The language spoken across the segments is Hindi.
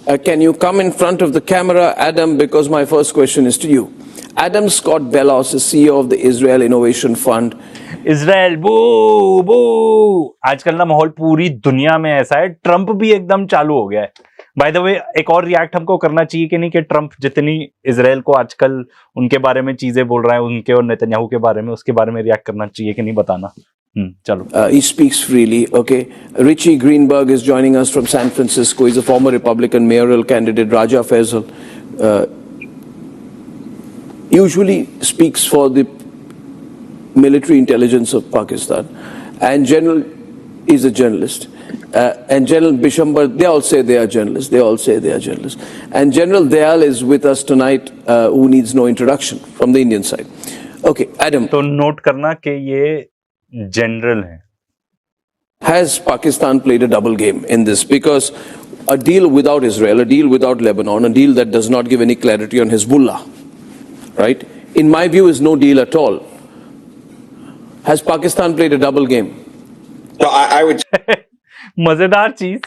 Can you come in front of the camera, Adam, because my first question is to you. Adam Scott Bellos is CEO of the Israel Innovation Fund. Israel बू बू। आजकल ना माहौल पूरी दुनिया में ऐसा है, ट्रंप भी एकदम चालू हो गया है। बाय द वे, एक और रिएक्ट हमको करना चाहिए कि नहीं कि ट्रंप जितनी इजराइल को आजकल उनके बारे में चीजें बोल रहा है, उनके और नेतन्याहू के बारे में, उसके बारे में रिएक्ट करना चाहिए कि नहीं, बताना। चलो। He speaks freely, okay. Richie Greenberg is joining us from San Francisco. He's a former Republican mayoral candidate. Raja Faisal usually speaks for the military intelligence of Pakistan, and General is a journalist, and General Bishambar, they all say they are journalists. And General Dayal is with us tonight, who needs no introduction from the Indian side. Okay, Adam. तो नोट करना कि ये जनरल है। Has Pakistan played a double game in this? Because a deal without Israel, a deal without Lebanon, a deal that does not give any clarity on Hezbollah, right? In my view, is no deal at all. Has Pakistan played a double game? No, I would. मजेदार चीज,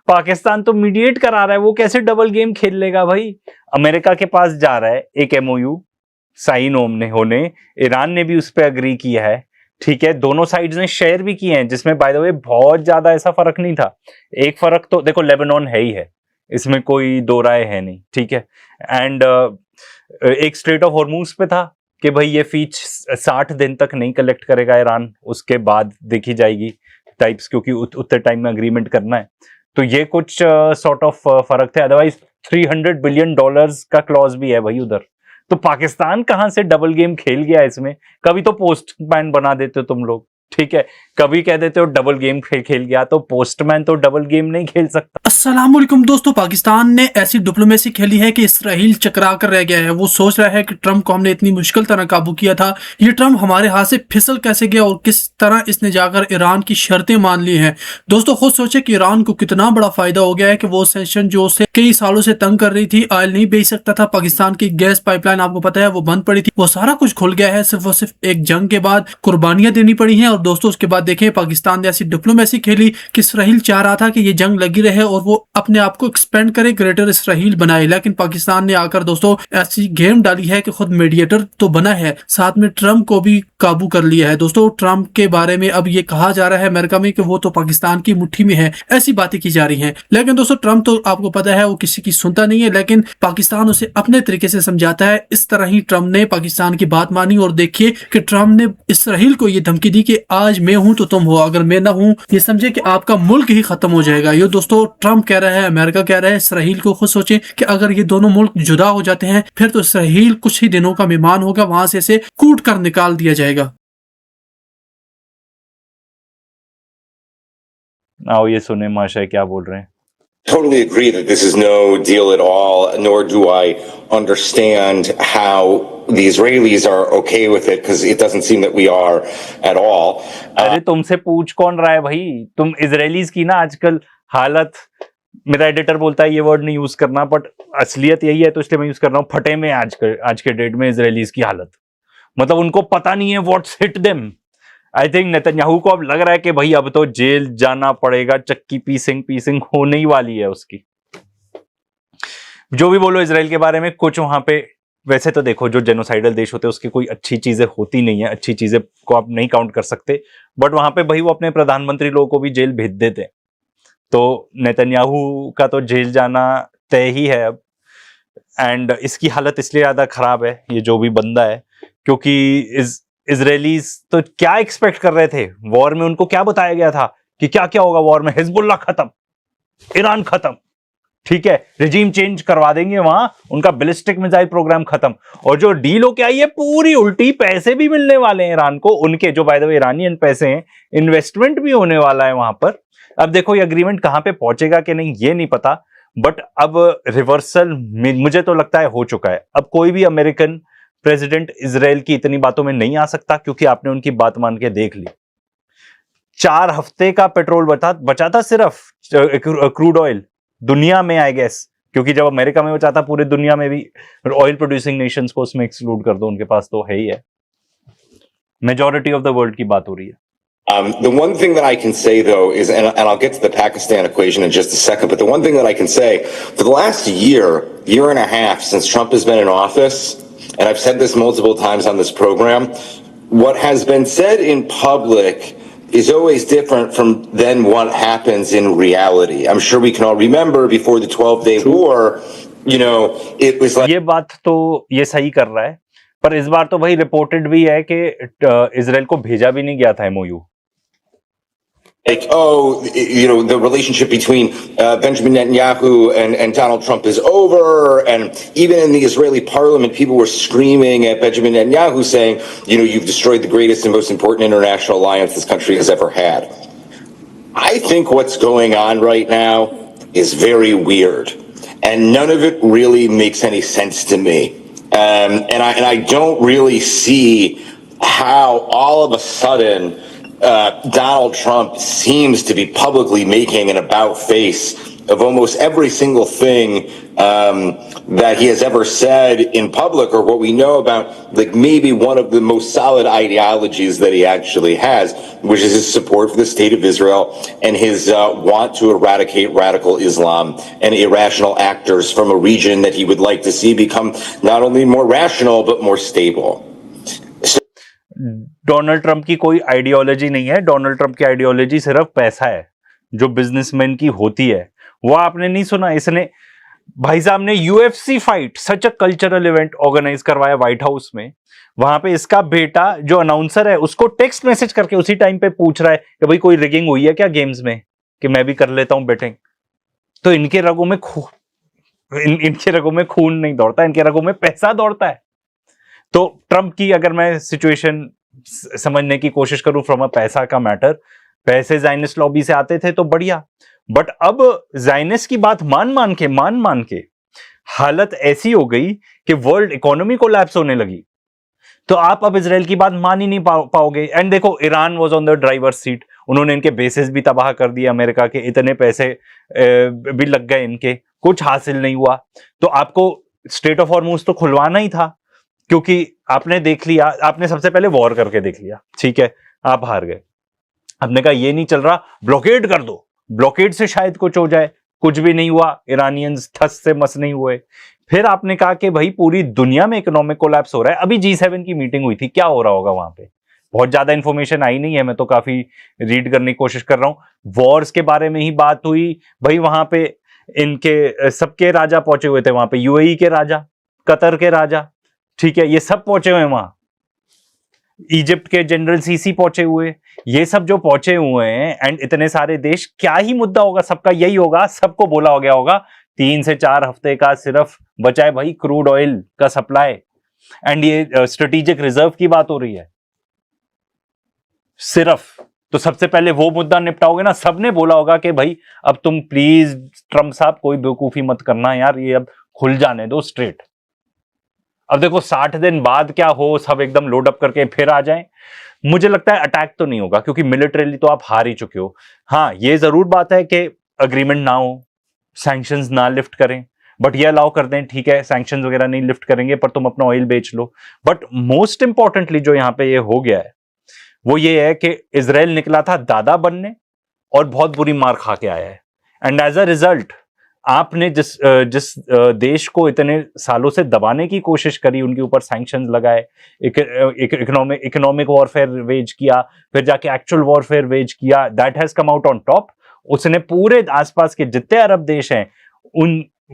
पाकिस्तान तो मीडिएट करा रहा है, वो कैसे डबल गेम खेल लेगा भाई? अमेरिका के पास जा रहा है, एक एमओयू साइन होने, ईरान ने भी उस पर अग्री किया है, ठीक है, दोनों साइड्स ने शेयर भी किए हैं, जिसमें बाय द वे बहुत ज्यादा ऐसा फर्क नहीं था। एक फर्क तो देखो, लेबनान है ही है, इसमें कोई दो राय है नहीं, ठीक है। एंड एक स्ट्रेट ऑफ हॉर्मूज पे था कि भाई ये फीस 60 दिन तक नहीं कलेक्ट करेगा ईरान, उसके बाद देखी जाएगी टाइप्स, क्योंकि उतने टाइम में अग्रीमेंट करना है। तो ये कुछ सॉर्ट ऑफ फर्क थे, अदरवाइज $300 बिलियन का क्लॉज भी है भाई उधर। तो पाकिस्तान कहां से डबल गेम खेल गया इसमें? कभी तो पोस्टमैन बना देते हो तुम लोग, ठीक है, कभी कह देते हो डबल गेम खेल गया, तो पोस्टमैन तो डबल गेम नहीं खेल सकता। अस्सलाम वालेकुम दोस्तों, पाकिस्तान ने ऐसी डिप्लोमेसी खेली है कि इसराइल चकरा कर रह गया है। वो सोच रहा है कि ट्रंप को हमने इतनी मुश्किल तरह काबू किया था, ये ट्रंप हमारे हाथ से फिसल कैसे गया और किस तरह इसने जाकर ईरान की शर्तें मान ली हैं। दोस्तों खुद सोचे कि ईरान को कितना बड़ा फायदा हो गया है कि वो सेशन जो उसे कई सालों से तंग कर रही थी, ऑयल नहीं बेच सकता था, पाकिस्तान की गैस पाइपलाइन आपको पता है वो बंद पड़ी थी, वो सारा कुछ खुल गया है सिर्फ और सिर्फ एक जंग के बाद। कुर्बानियां देनी पड़ी हैं और दोस्तों उसके बाद देखें पाकिस्तान ने ऐसी डिप्लोमेसी खेली कि इसराइल चाह रहा था कि ये जंग लगी रहे और वो अपने आप को एक्सपेंड करे, ग्रेटर इसराइल बनाए, लेकिन पाकिस्तान ने आकर दोस्तों ऐसी गेम डाली है कि खुद मीडिएटर तो बना है, साथ में ट्रंप को भी काबू कर लिया है। दोस्तों ट्रंप के बारे में अब ये कहा जा रहा है अमेरिका में कि वो तो पाकिस्तान की मुट्ठी में है, ऐसी बातें की जा रही हैं। लेकिन दोस्तों ट्रंप तो आपको पता है वो किसी की सुनता नहीं है, लेकिन पाकिस्तान उसे अपने तरीके से समझाता है। इस तरह ही ट्रंप ने पाकिस्तान की बात मानी और देखिए कि ट्रंप ने इसराइल को ये धमकी दी कि आज मैं हूं तो तुम हो, अगर मैं ना हूं ये समझे कि आपका मुल्क ही खत्म हो जाएगा। ये दोस्तों ट्रंप कह रहा है, अमेरिका कह रहा है, इसराइल को खुद सोचे कि अगर ये दोनों मुल्क जुदा हो जाते हैं फिर तो इसराइल कुछ ही दिनों का मेहमान होगा, वहां से इसे कूट कर निकाल दिया जाएगा। आओ ये सुने माशा क्या बोल रहे हैं। Totally agree that this is no deal at all, nor do I understand how the Israelis are okay with it, because it doesn't seem that we are at all. अरे तुमसे पूछ कौन रहा है भाई? तुम इजरायलीज की ना आजकल हालत, मेरा एडिटर बोलता है ये वर्ड नहीं यूज करना, बट असलियत यही है तो इसलिए मैं यूज कर रहा हूँ। फटे में आज के डेट में इजरायलीज की हालत, मतलब उनको पता नहीं है what's hit them. I think Netanyahu को अब लग रहा है कि भाई अब तो जेल जाना पड़ेगा, चक्की पीसिंग होने ही वाली है उसकी। जो भी बोलो इजराइल के बारे में, कुछ वहां पे वैसे तो देखो जो जेनोसाइडल देश होते हैं उसकी कोई अच्छी चीजें होती नहीं है, अच्छी चीजें को आप नहीं काउंट कर सकते, बट वहां पे भाई वो अपने प्रधानमंत्री लोगों को भी जेल भेज देते हैं। तो नेतन्याहू का तो जेल जाना तय ही है अब। एंड इसकी हालत इसलिए ज्यादा खराब है, ये जो भी बंदा है, क्योंकि इजरायलीज तो क्या एक्सपेक्ट कर रहे थे वॉर में? उनको क्या बताया गया था कि क्या क्या होगा वॉर में? हिजबुल्लाह खत्म, ईरान खत्म, ठीक है, रिजीम चेंज करवा देंगे वहां, उनका बैलिस्टिक मिसाइल प्रोग्राम खत्म, और जो डील हो के आई है पूरी उल्टी, पैसे भी मिलने वाले हैं ईरान को, उनके जो बाय द वे ईरानियन पैसे हैं, इन्वेस्टमेंट भी होने वाला है वहां पर। अब देखो ये अग्रीमेंट कहां पे पहुंचेगा कि नहीं ये नहीं पता, बट अब रिवर्सल मुझे तो लगता है हो चुका है। अब कोई भी अमेरिकन प्रेसिडेंट इजराइल की इतनी बातों में नहीं आ सकता, क्योंकि आपने उनकी बात मान के देख ली। 4 हफ्ते का पेट्रोल बचा था सिर्फ, क्रूड ऑयल दुनिया में, आई गेस, क्योंकि जब अमेरिका में बचा था पूरे दुनिया में भी ऑयल प्रोड्यूसिंग नेशंस को उसमें एक्सक्लूड कर दो, उनके पास तो है ही है, मेजॉरिटी ऑफ द वर्ल्ड की बात हो रही है। The one thing that I can say, though, is, and I'll get to the Pakistan equation in just a second, but the one thing that I can say, for the last year and a half since Trump has been in office, and I've said this multiple times on this program, what has been said in public is always different from then what happens in reality. I'm sure we can all remember before the 12-day war, it was like... ये बात तो ये सही कर रहा है, पर इस बार तो भाई रिपोर्टेड भी है कि इजराइल को भेजा भी नहीं गया था MOU. Like, the relationship between Benjamin Netanyahu and Donald Trump is over. And even in the Israeli parliament, people were screaming at Benjamin Netanyahu saying, you've destroyed the greatest and most important international alliance this country has ever had. I think what's going on right now is very weird. And none of it really makes any sense to me. And I don't really see how all of a sudden Donald Trump seems to be publicly making an about face of almost every single thing that he has ever said in public, or what we know about, like maybe one of the most solid ideologies that he actually has, which is his support for the state of Israel and his want to eradicate radical Islam and irrational actors from a region that he would like to see become not only more rational but more stable. Donald Trump की कोई आइडियोलॉजी नहीं है. डोनाल्ड ट्रंप की आइडियोलॉजी सिर्फ पैसा है, जो बिजनेसमैन की होती है. वो आपने नहीं सुना, इसने भाई साहब ने UFC fight, such a cultural event organize करवाया व्हाइट हाउस में. वहां पे इसका बेटा जो अनाउंसर है उसको टेक्स्ट मैसेज करके उसी टाइम पे पूछ रहा है कि भाई कोई रिगिंग हुई है क्या गेम्स में, कि मैं भी कर लेता हूं बेटिंग. तो इनके रगों में इनके रगों में खून नहीं दौड़ता, इनके रगों में पैसा दौड़ता है. तो ट्रंप की अगर मैं सिचुएशन समझने की कोशिश करूं फ्रॉम अ पैसा का मैटर, पैसे ज़ायनिस्ट लॉबी से आते थे तो बढ़िया, बट अब ज़ायनिस्ट की बात मान मान के हालत ऐसी हो गई कि वर्ल्ड इकोनॉमी कोलैप्स होने लगी. तो आप अब इजराइल की बात मान ही नहीं पाओगे. एंड देखो, Iran was on the driver seat, उन्होंने इनके बेसिस भी तबाह कर दिए अमेरिका के, इतने पैसे भी लग गए इनके, कुछ हासिल नहीं हुआ. तो आपको स्ट्रेट ऑफ हॉर्मुज तो खुलवाना ही था, क्योंकि आपने देख लिया, आपने सबसे पहले वॉर करके देख लिया, ठीक है, आप हार गए. आपने कहा ये नहीं चल रहा, ब्लॉकेड कर दो, ब्लॉकेड से शायद कुछ हो जाए, कुछ भी नहीं हुआ, ईरानियंस ठस से मस नहीं हुए. फिर आपने कहा कि भाई पूरी दुनिया में इकोनॉमिक कोलैप्स हो रहा है. अभी G7 की मीटिंग हुई थी, क्या हो रहा होगा वहां पे? बहुत ज्यादा इंफॉर्मेशन आई नहीं है, मैं तो काफी रीड करने की कोशिश कर रहा हूं. वॉर्स के बारे में ही बात हुई भाई. वहां पे इनके सबके राजा पहुंचे हुए थे, वहां पे यूएई के राजा, कतर के राजा, ठीक है, ये सब पहुंचे हुए हैं वहां. इजिप्ट के जनरल सीसी पहुंचे हुए, ये सब जो पहुंचे हुए हैं, एंड इतने सारे देश. क्या ही मुद्दा होगा सबका? यही होगा, सबको बोला हो गया होगा 3 से 4 हफ्ते का सिर्फ बचा है भाई क्रूड ऑयल का सप्लाई, एंड ये स्ट्रेटेजिक रिजर्व की बात हो रही है सिर्फ. तो सबसे पहले वो मुद्दा निपटाओगे ना. सबने बोला होगा कि भाई अब तुम प्लीज ट्रंप साहब कोई बेवकूफी मत करना यार, ये अब खुल जाने दो स्ट्रेट. अब देखो 60 दिन बाद क्या हो, सब एकदम लोड अप करके फिर आ जाएं. मुझे लगता है अटैक तो नहीं होगा, क्योंकि मिलिटरीली तो आप हार ही चुके हो. हाँ, ये जरूर बात है कि अग्रीमेंट ना हो, सैंक्शंस ना लिफ्ट करें, बट ये अलाउ कर दें, ठीक है, सैंक्शंस वगैरह नहीं लिफ्ट करेंगे पर तुम अपना ऑयल बेच लो. बट मोस्ट इंपॉर्टेंटली जो यहां पे ये हो गया है वो ये है कि इजराइल निकला था दादा बनने और बहुत बुरी मार खा के आया है. एंड एज अ रिजल्ट आपने जिस देश को इतने सालों से दबाने की कोशिश करी, उनके ऊपर सैंक्शंस लगाए, इकोनॉमिक वॉरफेयर वेज किया, फिर जाके एक्चुअल वॉरफेयर वेज किया, that has come out on top. उसने पूरे आसपास के जितने अरब देश हैं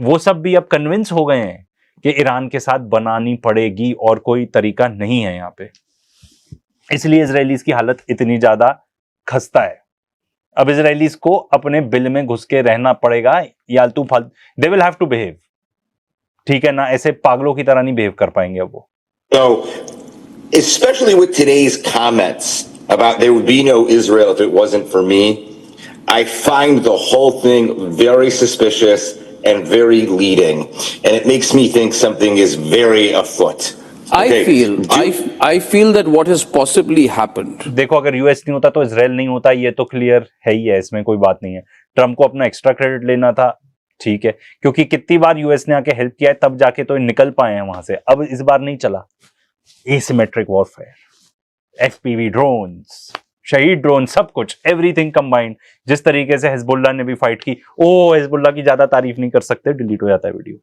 वो सब भी अब कन्विंस हो गए हैं कि ईरान के साथ बनानी पड़ेगी और कोई तरीका नहीं है यहाँ पे. इसलिए इजरायलीज की हालत इतनी ज्यादा खस्ता है. अब इजरायलीज को अपने बिल में घुस के रहना पड़ेगा, यालतू फालतू, they will have to behave, ठीक है ना, ऐसे पागलों की तरह नहीं बिहेव कर पाएंगे अब वो. So, especially with today's comments about there would be no Israel if it wasn't for me, I find the whole thing very suspicious and very leading, and it makes me think something is very afoot. I feel that what has possibly happened. देखो, अगर यूएस नहीं होता तो इजराइल नहीं होता, ये तो क्लियर है ही है, इसमें कोई बात नहीं है. ट्रंप को अपना एक्स्ट्रा क्रेडिट लेना था, ठीक है, क्योंकि कितनी बार यूएस ने आके हेल्प किया है, तब जाके तो निकल पाए हैं वहां से. अब इस बार नहीं चला. एसिमेट्रिक वॉरफेयर, एफपीवी ड्रोन्स, शहीद ड्रोन, सब कुछ, एवरीथिंग कंबाइंड। जिस तरीके से हिजबुल्लाह ने भी फाइट की, हिजबुल्लाह की ज्यादा तारीफ नहीं कर सकते, डिलीट हो जाता है video.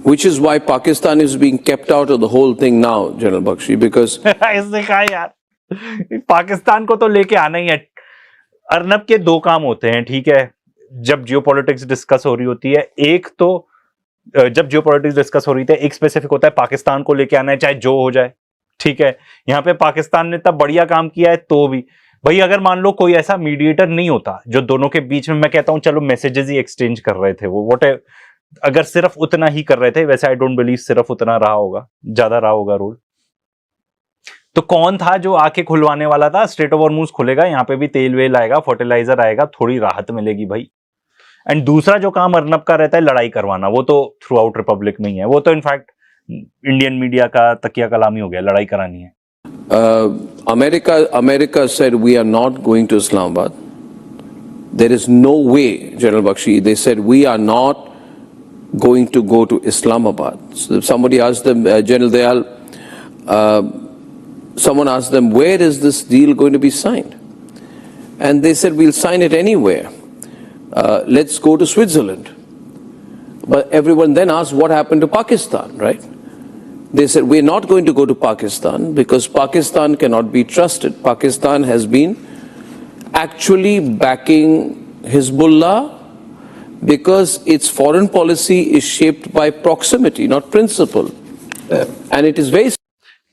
Which is why Pakistan is being kept out of the whole thing now, General Bakshi, because इसने कहा यार पाकिस्तान को तो लेके आना ही है। अर्नब के दो काम होते हैं, ठीक है, जब जियोपॉलिटिक्स डिस्कस हो रही होती है। एक तो जब जियोपॉलिटिक्स डिस्कस हो रही है, एक स्पेसिफिक होता है पाकिस्तान को लेके आना है, चाहे जो हो जाए, ठीक है। यहाँ पे पाकिस्तान ने तब बढ़िया काम किया है, तो भी भाई अगर मान लो कोई ऐसा मीडिएटर नहीं होता जो दोनों के बीच में, मैं कहता हूं चलो मैसेजेस ही एक्सचेंज कर रहे थे, वो व्हाट, अगर सिर्फ उतना ही कर रहे थे, वैसे आई डोंट बिलीव सिर्फ उतना रहा होगा, ज्यादा रहा होगा रोल। तो कौन था जो आके खुलवाने वाला था? स्ट्रेट ऑफ हॉर्मुज खुलेगा, यहाँ पे भी तेल वेल आएगा, फर्टिलाइजर आएगा, थोड़ी राहत मिलेगी भाई। एंड दूसरा जो काम अर्नब का रहता है लड़ाई करवाना, वो तो थ्रू आउट रिपब्लिक में ही है, वो तो इनफैक्ट इंडियन मीडिया का तकिया कलामी हो गया, लड़ाई करानी है। America said we are not going to Islamabad. There is no way, General Bakshi. They said we are not going to go to Islamabad. So if somebody asked them, General Dayal, someone asked them, where is this deal going to be signed? And they said, we'll sign it anywhere. Let's go to Switzerland. But everyone then asked, what happened to Pakistan, right? They said, we're not going to go to Pakistan because Pakistan cannot be trusted. Pakistan has been actually backing Hezbollah because its foreign policy is shaped by proximity, not principle. And it is very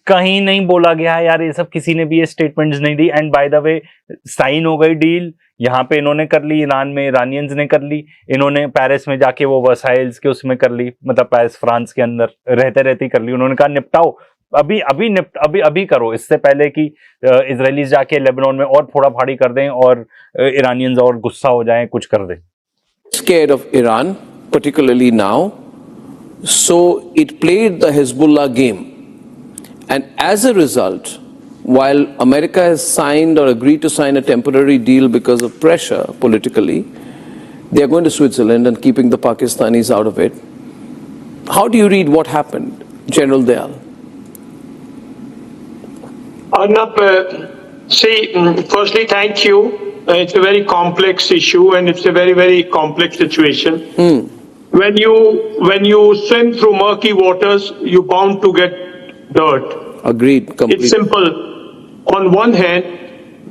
कहीं नहीं बोला गया है यार, ये सब किसी ने भी ये स्टेटमेंट्स नहीं दी। And by the way sign हो गई डील, यहाँ पे इन्होंने कर ली, ईरान में ईरानियंस ने कर ली, इन्होंने पेरिस में जाके वो वसाइल्स के उसमें कर ली, मतलब पेरिस फ्रांस के अंदर रहते रहते ही कर ली। उन्होंने कहा निपटाओ अभी करो, इससे पहले कि इजरायलीज जाके लेबनान में और फोड़ा फाड़ी कर दें और ईरानियंस और गुस्सा हो जाएं, कुछ कर दें। scared of Iran, particularly now. So it played the Hezbollah game. And as a result, while America has signed or agreed to sign a temporary deal because of pressure politically, they are going to Switzerland and keeping the Pakistanis out of it. How do you read what happened, General Dayal? Arnab, firstly, thank you. It's a very complex issue and it's a very, very complex situation. When you swim through murky waters, you're bound to get dirt. Agreed, completely. It's simple. On one hand,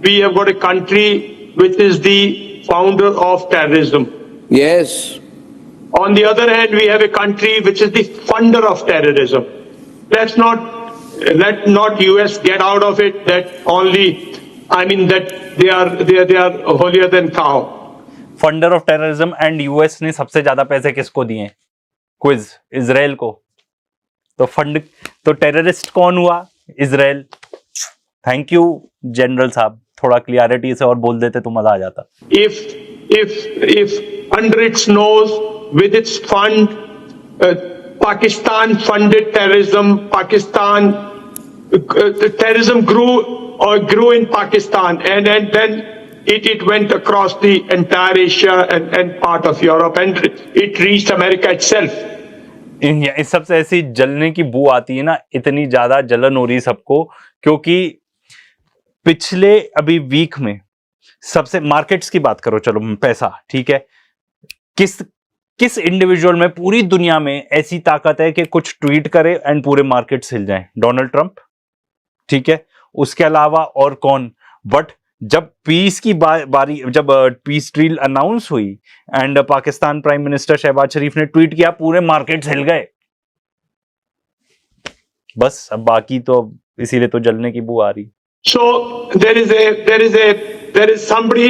we have got a country which is the founder of terrorism. Yes. On the other hand, we have a country which is the funder of terrorism. Let not US get out of it that they are holier than cow. Funder of terrorism and US ने सबसे ज्यादा पैसे किसको दिए? क्विज, इजराइल को। तो टेररिस्ट कौन हुआ? इजराइल। थैंक यू जनरल साहब, थोड़ा क्लियरिटी से और बोल देते तो मजा आ जाता। If under its nose with its fund, Pakistan funded terrorism. Terrorism grew in Pakistan, and then it went across the entire Asia and part of Europe, and it reached America itself. इस सबसे ऐसी जलने की बू आती है ना, इतनी ज्यादा जलन हो रही सबको, क्योंकि पिछले अभी वीक में सबसे मार्केट्स की बात करो, चलो पैसा ठीक है, किस इंडिविजुअल में पूरी दुनिया में ऐसी ताकत है कि कुछ ट्वीट करे एंड पूरे मार्केट्स हिल जाएं? डोनाल्ड ट्रंप, ठीक है, उसके अलावा और कौन? बट जब पीस की बारी, जब पीस डील अनाउंस हुई and Pakistan prime minister Shehbaz Sharif ने ट्वीट किया, पूरे मार्केट्स हिल गए। बस अब बाकी तो इसीलिए तो जलने की बू आ रही। So there is somebody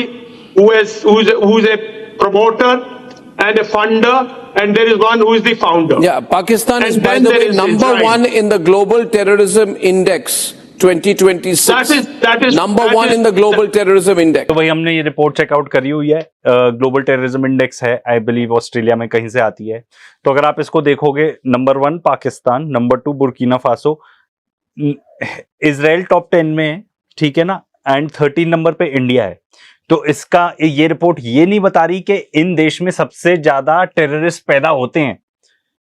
who's a promoter and a funder, and there is one who is the founder. Yeah, Pakistan And is, by then the there way, is number Israel. one in the Global Terrorism Index 2026. That is number one in the Global Terrorism Index. तो भाई हमने ये रिपोर्ट चेकआउट करी हुई है, ग्लोबल टेररिज्म इंडेक्स है, आई बिलीव ऑस्ट्रेलिया में कहीं से आती है। तो अगर आप इसको देखोगे, number 1 Pakistan, number 2 Burkina Faso, Israel top 10 में है, ठीक है ना, एंड 13 नंबर पे इंडिया है। तो इसका ये रिपोर्ट ये नहीं बता रही कि इन देश में सबसे ज्यादा टेररिस्ट पैदा होते हैं,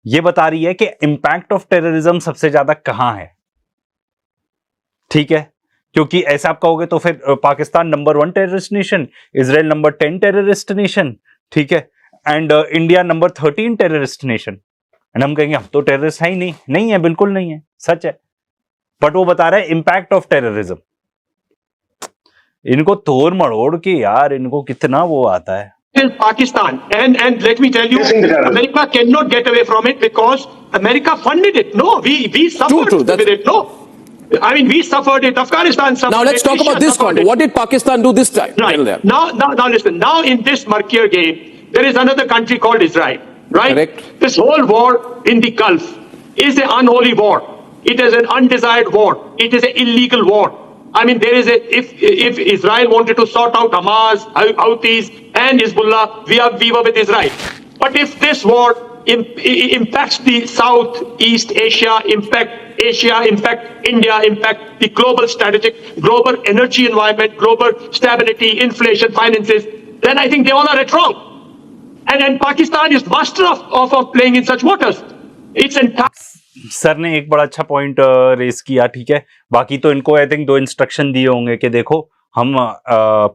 ये बता रही है कि इंपैक्ट ऑफ टेररिज्म सबसे ज्यादा कहां है, ठीक है। क्योंकि ऐसा आप कहोगे तो फिर Pakistan number 1 terrorist nation, Israel number 10 terrorist nation, ठीक है, and India number 13 terrorist nation. And हम कहेंगे हम तो टेररिस्ट है ही नहीं, नहीं है, बिल्कुल नहीं है, सच है। बट वो बता रहा है इम्पैक्ट ऑफ टेररिज्म। इनको तोड़ मड़ोड़ के यार, इनको कितना वो आता है। Pakistan, and let me tell you, America cannot get away from it because America funded it. No, we suffered True, with it. No, I mean we suffered it. Afghanistan suffered. Now let's it. talk Russia about this suffered point. it. What did Pakistan do this time? Right. Tell them. Now listen. Now in this murkier game, there is another country called Israel. Right. Correct. This whole war in the Gulf is an unholy war. It is an undesired war. It is an illegal war. I mean, there is if Israel wanted to sort out Hamas, Houthis, and Hezbollah, we were with Israel. But if this war impacts the Southeast Asia, impact India, impact the global strategic, global energy environment, global stability, inflation, finances, then I think they all are at wrong. And Pakistan is master of playing in such waters. It's entire. Sir ने एक बड़ा अच्छा पॉइंट रेस किया, ठीक है। बाकी तो इनको आई थिंक 2 इंस्ट्रक्शन दिए होंगे कि देखो हम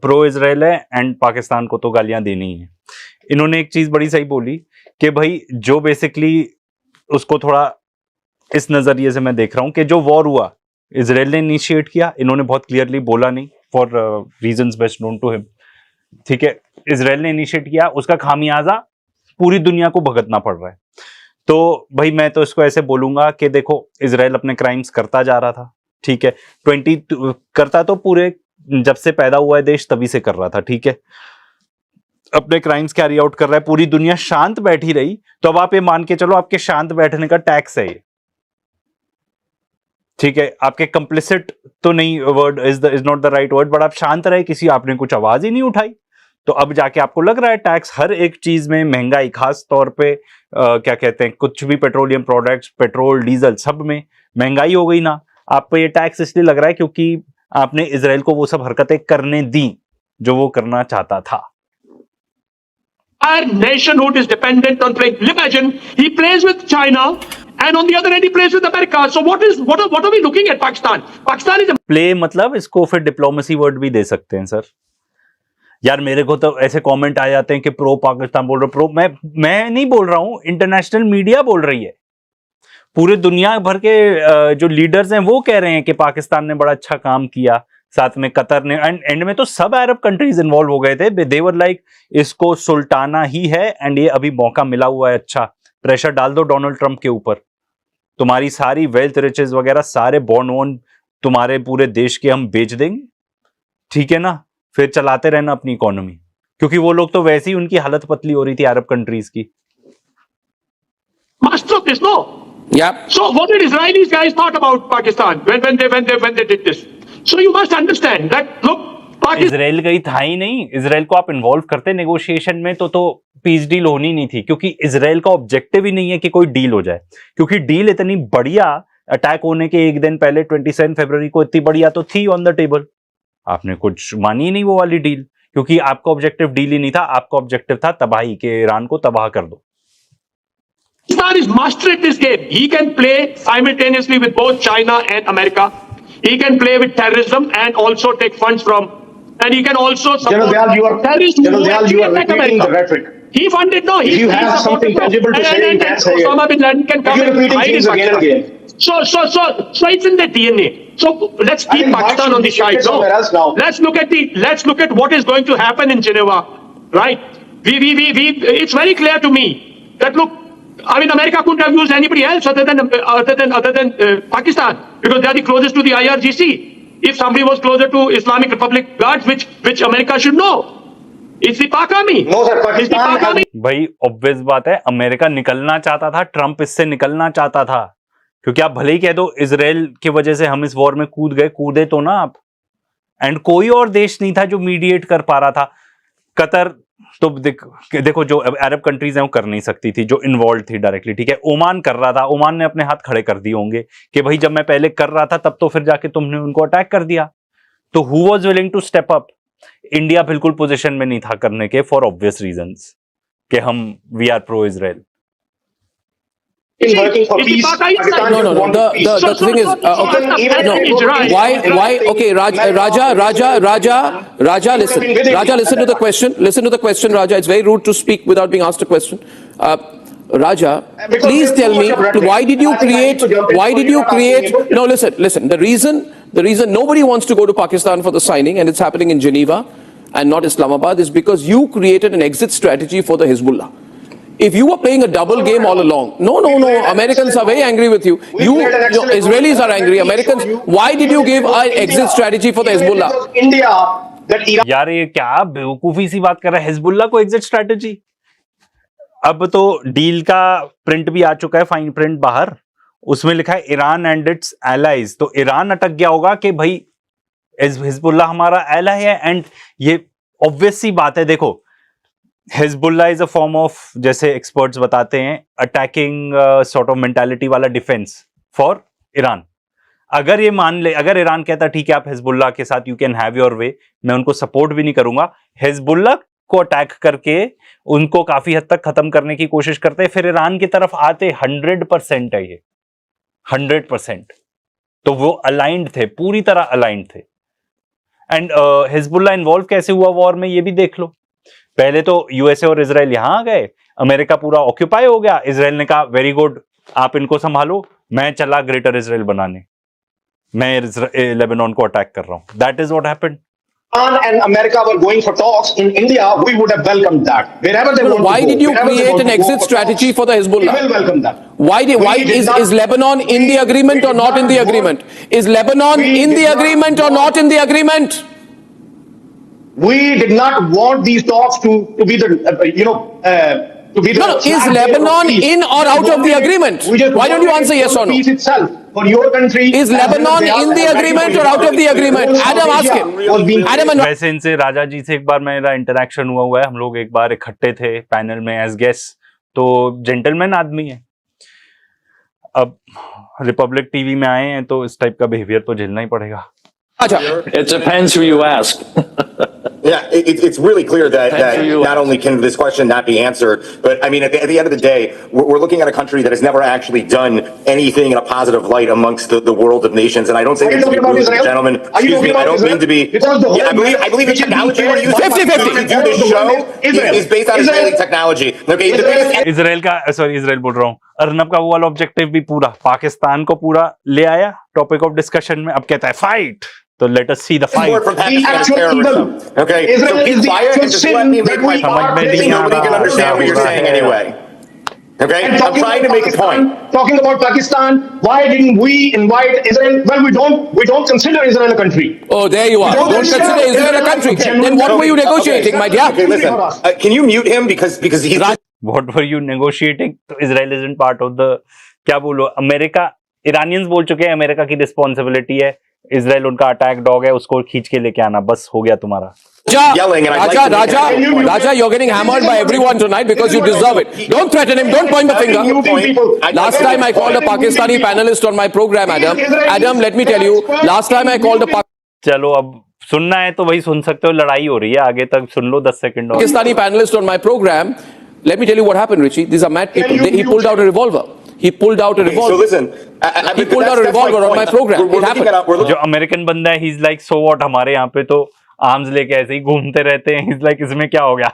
प्रो इजराइल है एंड पाकिस्तान को तो गालियां देनी है। इन्होंने एक चीज बड़ी सही बोली कि भाई जो बेसिकली उसको थोड़ा इस नजरिए से मैं देख रहा हूं कि जो वॉर हुआ इजराइल ने इनिशिएट किया, इन्होंने बहुत क्लियरली बोला नहीं for reasons best known to him, ठीक है। इजराइल ने इनिशिएट किया, उसका खामियाजा पूरी दुनिया को भुगतना पड़ रहा है। तो भाई मैं तो इसको ऐसे बोलूंगा कि देखो इजराइल अपने क्राइम्स करता जा रहा था, ठीक है। 20 करता तो पूरे जब से पैदा हुआ है देश तभी से कर रहा था, ठीक है। अपने क्राइम्स कैरी आउट कर रहा है, पूरी दुनिया शांत बैठी रही तो अब आप ये मान के चलो आपके शांत बैठने का टैक्स है ये, ठीक है। आपके कंप्लिसिट तो नहीं, word is not the right word, but आप शांत रहे, किसी आपने कुछ आवाज ही नहीं उठाई, तो अब जाके आपको लग रहा है टैक्स हर एक चीज में महंगाई, खास तौर पे क्या कहते हैं, कुछ भी पेट्रोलियम प्रोडक्ट्स, पेट्रोल डीजल सब में महंगाई हो गई ना। आपको ये टैक्स इसलिए लग रहा है क्योंकि आपने इजराइल को वो सब हरकतें करने दी जो वो करना चाहता था। Our nationhood is dependent on playing. Imagine he plays with China, and on the other hand he plays with America. So what are we looking at? Pakistan is a play मतलब इसको फिर डिप्लोमेसी वर्ड भी दे सकते हैं सर। यार मेरे को तो ऐसे कमेंट आ जाते हैं कि प्रो पाकिस्तान बोल रहे, प्रो मैं नहीं बोल रहा हूं, इंटरनेशनल मीडिया बोल रही है, पूरे दुनिया भर के जो लीडर्स हैं वो कह रहे हैं कि पाकिस्तान ने बड़ा अच्छा काम किया, साथ में कतर ने, एंड में तो सब अरब कंट्रीज इन्वॉल्व हो गए थे। दे वर लाइक इसको सुल्ताना ही है एंड ये अभी मौका मिला हुआ है, अच्छा प्रेशर डाल दो डोनाल्ड ट्रंप के ऊपर, तुम्हारी सारी वेल्थ रिचेज वगैरह सारे बॉन्ड वॉन्ड तुम्हारे पूरे देश के हम बेच देंगे, ठीक है ना, फिर चलाते रहना अपनी इकोनॉमी, क्योंकि वो लोग तो वैसे ही उनकी हालत पतली हो रही थी अरब कंट्रीज की। master of this, no? Yeah. So what did Israelis guys thought about Pakistan when they did this? So you must understand that look, Pakistan. Israel गई था ही नहीं, इजराइल को आप इन्वॉल्व करते नेगोशिएशन में तो पीस डील होनी नहीं थी, क्योंकि इजराइल का ऑब्जेक्टिव ही नहीं है कि कोई डील हो जाए, क्योंकि डील इतनी बढ़िया अटैक होने के एक दिन पहले 27 फरवरी को इतनी बढ़िया तो थी ऑन द टेबल, आपने कुछ मानी नहीं वो वाली डील, क्योंकि आपका ऑब्जेक्टिव डील ही नहीं था, आपका ऑब्जेक्टिव था तबाही के, ईरान को तबाह कर दो। Pakistan is master at this game. He can play simultaneously with both China and America. He can play with terrorism and also take funds from, and he can also support General Dayal, terrorists who you actually are attack repeating the America. rhetoric. He funded, no. If you have something tangible to say, you can say it. Osama bin Laden can come You're and repeating hide in things again and Pakistan. again. So it's in the DNA. So let's I keep think Pakistan on the Marx should side. be somewhere else now. Let's look at what is going to happen in Geneva, right? It's very clear to me that look, I mean, America couldn't have used anybody else other than Pakistan, because they are the closest to the IRGC. If somebody was closer to Islamic Republic Guards, which America should know, it's the Pak Army. No, sir, It's the Pakistan Pak has Army. भाई ऑब्वियस बात है, अमेरिका निकलना चाहता था, ट्रंप इससे निकलना चाहता था, क्योंकि आप भले ही कह दो इजराइल की वजह से हम इस वॉर में कूदे तो ना आप, एंड कोई और देश नहीं था जो मीडिएट कर पा रहा था। कतर तो देखो जो अरब कंट्रीज हैं वो कर नहीं सकती थी, जो इन्वॉल्व थी डायरेक्टली, ठीक है। ओमान कर रहा था, ओमान ने अपने हाथ खड़े कर दिए होंगे कि भाई जब मैं पहले कर रहा था तब तो फिर जाके तुमने उनको अटैक कर दिया, तो who was willing to step up? India बिल्कुल पोजीशन में नहीं था करने के, फॉर ऑब्वियस रीजंस कि हम we are pro Israel. been working for Is it peace. Pakistan? Pakistan No, no, no. wanted peace. The thing is, okay, no. Why? Okay, Raja, listen to the question. Listen to the question, Raja. It's very rude to speak without being asked a question. Raja, please tell me, why did you create? No, listen. The reason nobody wants to go to Pakistan for the signing, and it's happening in Geneva and not Islamabad, is because you created an exit strategy for the Hezbollah. If you were playing a double game all along, no, Americans are very angry with you. Israelis are angry. Americans, why did you give an exit strategy for the Hezbollah? India, that Iran. यार ये क्या बेवकूफी सी बात कर रहा है, हिजबुल्ला को एग्जिट स्ट्रेटजी। अब तो डील का प्रिंट भी आ चुका है, फाइन प्रिंट बाहर, उसमें लिखा है ईरान एंड इट्स एलाइज। तो ईरान अटक गया होगा कि भाई हिजबुल्ला हमारा एलाई है, एंड ये ऑब्वियस सी बात है। देखो, Hezbollah is a form of, जैसे एक्सपर्ट्स बताते हैं, अटैकिंग सॉर्ट ऑफ मेंटालिटी वाला डिफेंस फॉर ईरान। अगर ये मान ले, अगर ईरान कहता ठीक है आप हिजबुल्ला के साथ you can have your way, मैं उनको सपोर्ट भी नहीं करूंगा, हिजबुल्ला को अटैक करके उनको काफी हद तक खत्म करने की कोशिश करते, फिर ईरान की तरफ आते, 100% है ये, 100%। तो वो अलाइंड थे, पूरी तरह अलाइंड थे। एंड हिजबुल्ला इन्वॉल्व कैसे हुआ वॉर में, ये भी देख लो। पहले तो यूएसए और इजराइल यहां आ गए, अमेरिका पूरा ऑक्यूपाई हो गया, इजराइल ने कहा वेरी गुड, आप इनको संभालो, मैं चला ग्रेटर इजराइल बनाने, मैं लेबनान को अटैक कर रहा हूं। That is what happened. Iran and America were going for talks in India, we would have welcomed that. Wherever they want Why to go, did you wherever they create want an to go exit for strategy talks, for the Hezbollah? We will welcome that. Why did not- is Lebanon in the agreement or not in the agreement? Is Lebanon We in the did not agreement or not in the agreement? We did not want these talks to be the, to be the. No, is Lebanon in or out of the agreement? Why don't you answer yes or no? Peace itself for your country. Is Lebanon in the agreement or out of the agreement? Adam, ask him. Adam and वैसे इनसे, राजा जी से एक बार मेरा इंटरेक्शन हुआ है, हम लोग एक बार इकट्ठे थे पैनल में एज गेस्ट, तो जेंटलमैन आदमी है। अब रिपब्लिक टीवी में आए हैं तो इस टाइप का बिहेवियर तो झेलना ही पड़ेगा। Raja. It depends who you ask. Yeah, it's really clear that not only can this question not be answered, but I mean, at the end of the day, we're looking at a country that has never actually done anything in a positive light amongst the world of nations. And I don't say this to be rude, gentlemen. Excuse me, I don't mean to be. Yeah, I believe the technology we're using 50-50. to do this show is based on Israeli technology. Okay, the biggest Israel का, सॉरी इजराइल बोल रहा हूँ, अर्नब का वो वाला ऑब्जेक्टिव भी पूरा पाकिस्तान को पूरा ले आया टॉपिक ऑफ डिस्कशन में। अब कहता है फाइट, तो let us see the More from fight. Pakistan is terrorism. Okay, Israel so is keep the quiet actual and just sin let me that make my we point. are facing. Nobody can understand what you're saying anyway. Okay, And I'm trying to make a point. Talking about Pakistan, why didn't we invite Israel? Well, we don't consider Israel a country. Oh, there you are. Don't consider Israel a country. Then what were you negotiating, my dear? Okay, listen. Can you mute him because he's what were you negotiating? तो Israel isn't part of the, क्या बोलो, अमेरिका, ईरानियंस बोल चुके हैं अमेरिका की रिस्पॉन्सिबिलिटी है, इजराइल उनका अटैक डॉग है, उसको खींच के लेके आना, बस हो गया तुम्हारा। yelling, and I'd like to make a point. Raja, you're getting hammered by everyone tonight because you deserve it. Don't threaten him. Don't point the finger. Last time I called a Pakistani panelist on my program, Adam. Adam, let me tell you, last time I called a चलो, अब सुनना है तो वही सुन सकते हो, लड़ाई हो रही है, आगे तक सुन लो 10 सेकंड और। Pakistani panelist on my program. Let me tell you what happened, Richie. These are mad people. He pulled out a revolver. He pulled out a So revolver. listen, He pulled out a revolver on my program. We're It looking at happened. जो अमेरिकन बंदा है, he is like so what, हमारे यहाँ पे तो आर्म्स लेके ऐसे ही घूमते रहते हैं, इज लाइक इसमें क्या हो गया।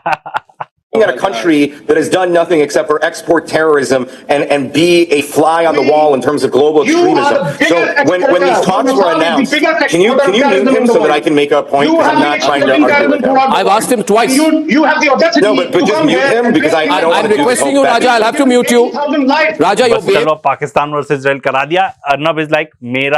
at a country that has done nothing except for export terrorism and be a fly on the wall in terms of global You are extremism. the So biggest when these exporter. talks were Pakistan is the announced, biggest can you exporter of mute terrorism him in the so that I world. can make a point? You Because have I'm the not trying to exporting argue terrorism with him. throughout the I've world. asked him twice. You have the audacity. No, but to just come mute here him and because I criticize don't I'm want to do requesting you, this. Raja. I'll have to mute you. 80,000 lives. Raja, बस चलो, अब पाकिस्तान वर्सेस इजराइल करा दिया। अर्नब इज लाइक मेरा